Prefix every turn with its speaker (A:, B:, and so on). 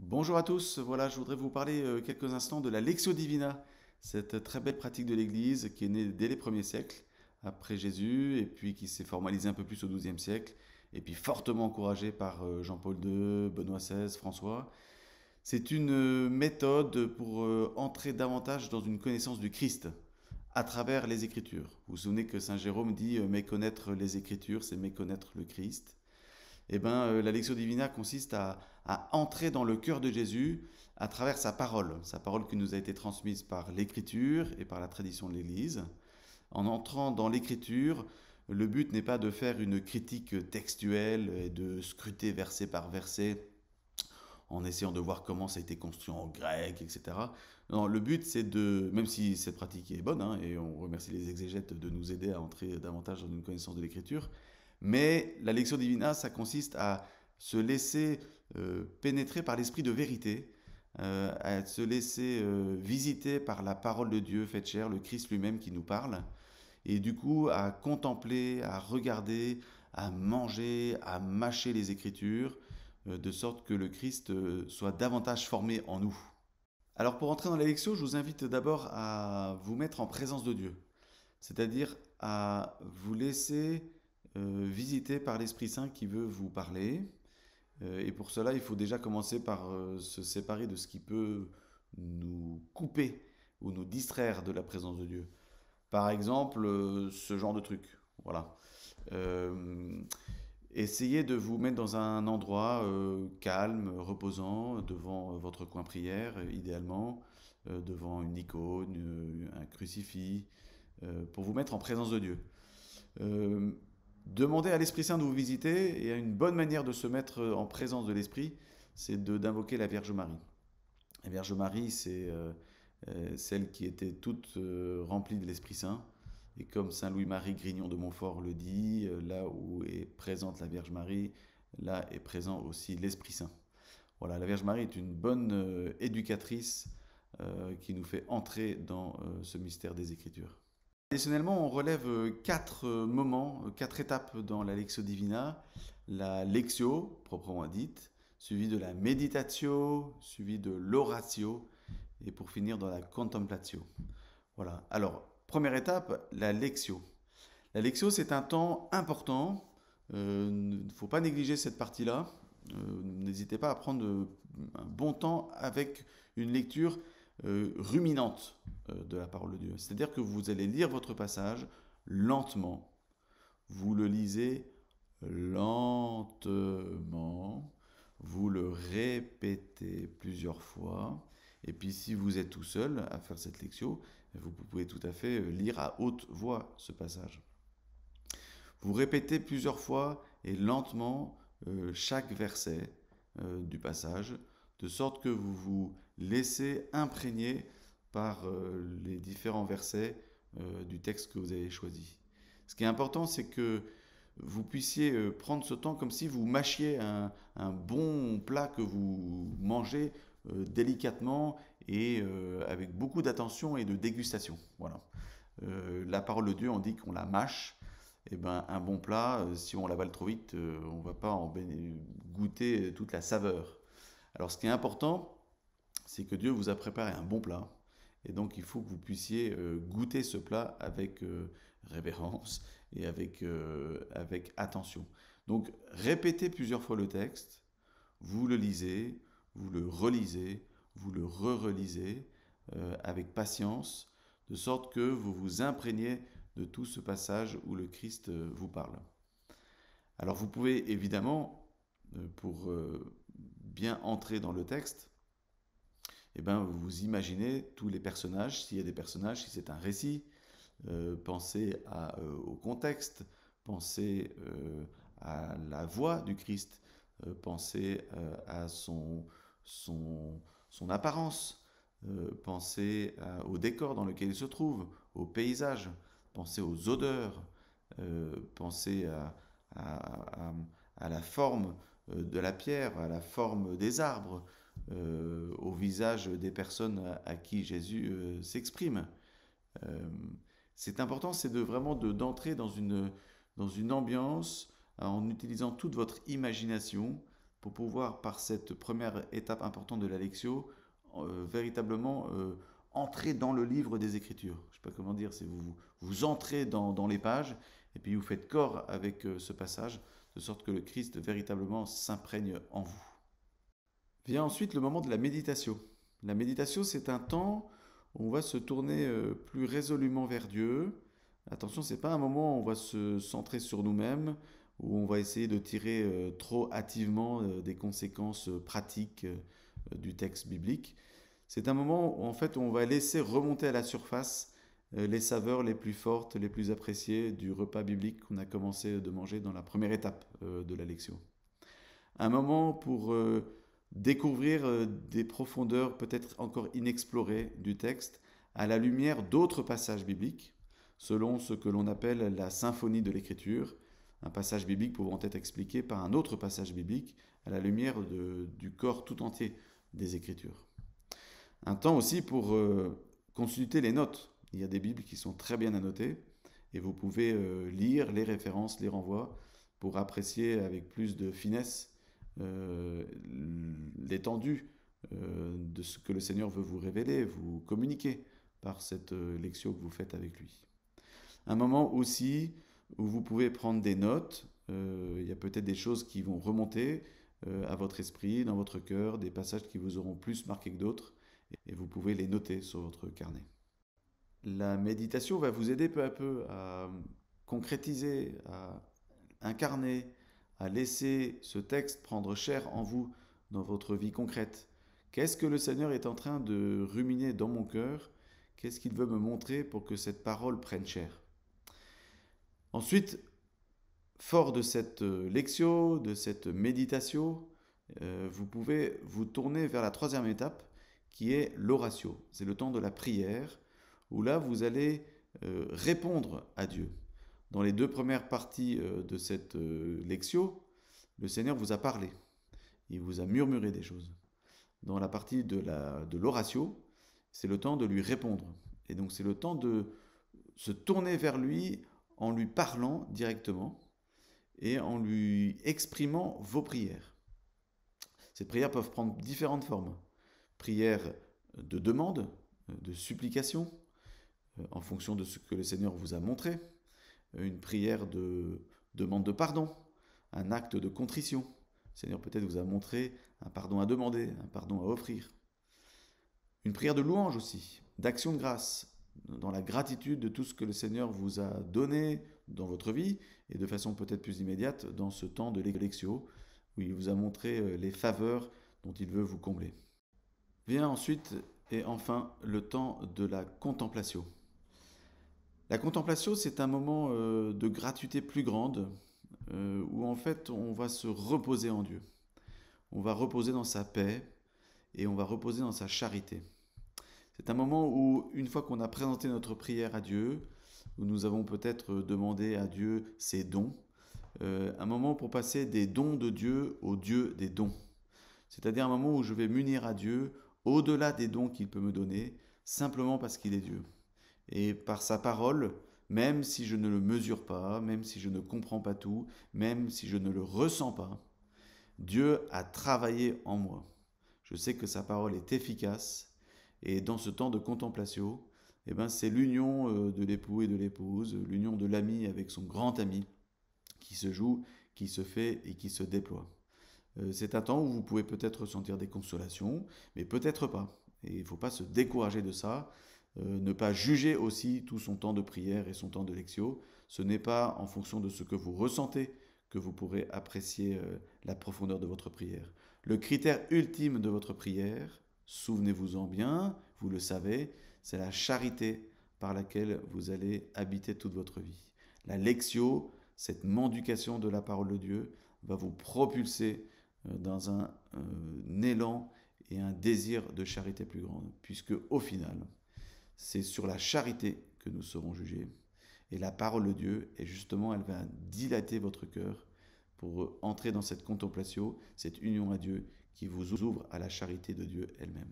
A: Bonjour à tous, voilà, je voudrais vous parler quelques instants de la Lectio Divina, cette très belle pratique de l'Église qui est née dès les premiers siècles après Jésus et puis qui s'est formalisée un peu plus au XIIe siècle et puis fortement encouragée par Jean-Paul II, Benoît XVI, François. C'est une méthode pour entrer davantage dans une connaissance du Christ à travers les Écritures. Vous vous souvenez que Saint Jérôme dit méconnaître les Écritures, c'est méconnaître le Christ. Eh ben, la Lectio Divina consiste à entrer dans le cœur de Jésus à travers sa parole qui nous a été transmise par l'Écriture et par la tradition de l'Église. En entrant dans l'Écriture, le but n'est pas de faire une critique textuelle et de scruter verset par verset en essayant de voir comment ça a été construit en grec, etc. Non, le but c'est de, même si cette pratique est bonne, hein, et on remercie les exégètes de nous aider à entrer davantage dans une connaissance de l'Écriture, mais la Lectio Divina, ça consiste à se laisser pénétrer par l'esprit de vérité, à se laisser visiter par la parole de Dieu faite chair, le Christ lui-même qui nous parle, et du coup à contempler, à regarder, à manger, à mâcher les Écritures, de sorte que le Christ soit davantage formé en nous. Alors pour entrer dans la Lectio, je vous invite d'abord à vous mettre en présence de Dieu, c'est-à-dire à vous laisser visiter par l'Esprit Saint qui veut vous parler. Et pour cela, il faut déjà commencer par se séparer de ce qui peut nous couper ou nous distraire de la présence de Dieu. Par exemple, ce genre de truc. Voilà. Euh, Essayez de vous mettre dans un endroit calme, reposant, devant votre coin prière, idéalement, devant une icône, un crucifix, pour vous mettre en présence de Dieu. Euh, Demandez à l'Esprit Saint de vous visiter, et une bonne manière de se mettre en présence de l'Esprit, c'est d'invoquer la Vierge Marie. La Vierge Marie, c'est celle qui était toute remplie de l'Esprit Saint. Et comme Saint Louis-Marie Grignon de Montfort le dit, là où est présente la Vierge Marie, là est présent aussi l'Esprit Saint. Voilà, la Vierge Marie est une bonne éducatrice qui nous fait entrer dans ce mystère des Écritures. Additionnellement, on relève quatre moments, quatre étapes dans la Lectio Divina. La Lectio, proprement dite, suivie de la Meditatio, suivie de l'Oratio, et pour finir dans la Contemplatio. Voilà. Alors, première étape, la Lectio. La Lectio, c'est un temps important. Il ne faut pas négliger cette partie-là. N'hésitez pas à prendre un bon temps avec une lecture ruminante de la parole de Dieu. C'est-à-dire que vous allez lire votre passage lentement. Vous le lisez lentement. Vous le répétez plusieurs fois. Et puis si vous êtes tout seul à faire cette lecture, vous pouvez tout à fait lire à haute voix ce passage. Vous répétez plusieurs fois et lentement chaque verset du passage, de sorte que vous vous laissez imprégner par les différents versets du texte que vous avez choisi. Ce qui est important, c'est que vous puissiez prendre ce temps comme si vous mâchiez un bon plat que vous mangez délicatement et avec beaucoup d'attention et de dégustation. Voilà. La parole de Dieu, on dit qu'on la mâche. Et ben, un bon plat, si on l'avale trop vite, on ne va pas en goûter toute la saveur. Alors ce qui est important, c'est que Dieu vous a préparé un bon plat. Et donc il faut que vous puissiez goûter ce plat avec révérence et avec attention. Donc répétez plusieurs fois le texte, vous le lisez, vous le relisez, vous le re-relisez avec patience, de sorte que vous vous imprégnez de tout ce passage où le Christ vous parle. Alors vous pouvez évidemment, pour bien entrer dans le texte, eh ben, vous imaginez tous les personnages, s'il y a des personnages, si c'est un récit, pensez au contexte, pensez à la voix du Christ, pensez à son apparence, pensez au décor dans lequel il se trouve, au paysage, pensez aux odeurs, pensez à, à la forme de la pierre, à la forme des arbres, au visage des personnes à qui Jésus s'exprime. Euh, c'est important, c'est vraiment d'entrer dans une ambiance en utilisant toute votre imagination pour pouvoir, par cette première étape importante de la Lectio, véritablement entrer dans le livre des Écritures. Je ne sais pas comment dire, c'est vous entrez dans les pages et puis vous faites corps avec ce passage, de sorte que le Christ véritablement s'imprègne en vous. Vient ensuite le moment de la méditation. La méditation, c'est un temps où on va se tourner plus résolument vers Dieu. Attention, ce n'est pas un moment où on va se centrer sur nous-mêmes, où on va essayer de tirer trop hâtivement des conséquences pratiques du texte biblique. C'est un moment où en fait on va laisser remonter à la surface les saveurs les plus fortes, les plus appréciées du repas biblique qu'on a commencé de manger dans la première étape de la Lectio. Un moment pour découvrir des profondeurs peut-être encore inexplorées du texte à la lumière d'autres passages bibliques, selon ce que l'on appelle la symphonie de l'écriture, un passage biblique pouvant être expliqué par un autre passage biblique à la lumière du corps tout entier des Écritures. Un temps aussi pour consulter les notes. Il y a des Bibles qui sont très bien annotées et vous pouvez lire les références, les renvois pour apprécier avec plus de finesse l'étendue de ce que le Seigneur veut vous révéler, vous communiquer par cette lecture que vous faites avec lui. Un moment aussi où vous pouvez prendre des notes, il y a peut-être des choses qui vont remonter à votre esprit, dans votre cœur, des passages qui vous auront plus marqué que d'autres, et vous pouvez les noter sur votre carnet. La méditation va vous aider peu à peu à concrétiser, à incarner, à laisser ce texte prendre chair en vous dans votre vie concrète. Qu'est-ce que le Seigneur est en train de ruminer dans mon cœur? Qu'est-ce qu'il veut me montrer pour que cette parole prenne chair? Ensuite, fort de cette lectio, de cette méditation, vous pouvez vous tourner vers la troisième étape qui est l'oratio. C'est le temps de la prière où là vous allez répondre à Dieu. Dans les deux premières parties de cette lectio, le Seigneur vous a parlé. Il vous a murmuré des choses. Dans la partie de l'oratio, c'est le temps de lui répondre. Et donc c'est le temps de se tourner vers lui en lui parlant directement et en lui exprimant vos prières. Ces prières peuvent prendre différentes formes. Prières de demande, de supplication, en fonction de ce que le Seigneur vous a montré. Une prière de demande de pardon, un acte de contrition. Le Seigneur peut-être vous a montré un pardon à demander, un pardon à offrir. Une prière de louange aussi, d'action de grâce, dans la gratitude de tout ce que le Seigneur vous a donné dans votre vie et de façon peut-être plus immédiate dans ce temps de l'Eclectio où il vous a montré les faveurs dont il veut vous combler. Vient ensuite et enfin le temps de la contemplation. La contemplation, c'est un moment de gratuité plus grande où en fait on va se reposer en Dieu. On va reposer dans sa paix et on va reposer dans sa charité. C'est un moment où, une fois qu'on a présenté notre prière à Dieu, où nous avons peut-être demandé à Dieu ses dons, un moment pour passer des dons de Dieu au Dieu des dons. C'est-à-dire un moment où je vais m'unir à Dieu au-delà des dons qu'il peut me donner, simplement parce qu'il est Dieu. Et par sa parole, même si je ne le mesure pas, même si je ne comprends pas tout, même si je ne le ressens pas, Dieu a travaillé en moi. Je sais que sa parole est efficace. Et dans ce temps de contemplation, c'est l'union de l'époux et de l'épouse, l'union de l'ami avec son grand ami, qui se joue, qui se fait et qui se déploie. C'est un temps où vous pouvez peut-être ressentir des consolations, mais peut-être pas. Et il ne faut pas se décourager de ça, ne pas juger aussi tout son temps de prière et son temps de lectio. Ce n'est pas en fonction de ce que vous ressentez que vous pourrez apprécier la profondeur de votre prière. Le critère ultime de votre prière, souvenez-vous-en bien, vous le savez, c'est la charité par laquelle vous allez habiter toute votre vie. La lectio, cette mendication de la parole de Dieu, va vous propulser dans un élan et un désir de charité plus grande, puisque au final, c'est sur la charité que nous serons jugés. Et la parole de Dieu, et justement, elle va dilater votre cœur pour entrer dans cette contemplation, cette union à Dieu qui vous ouvre à la charité de Dieu elle-même.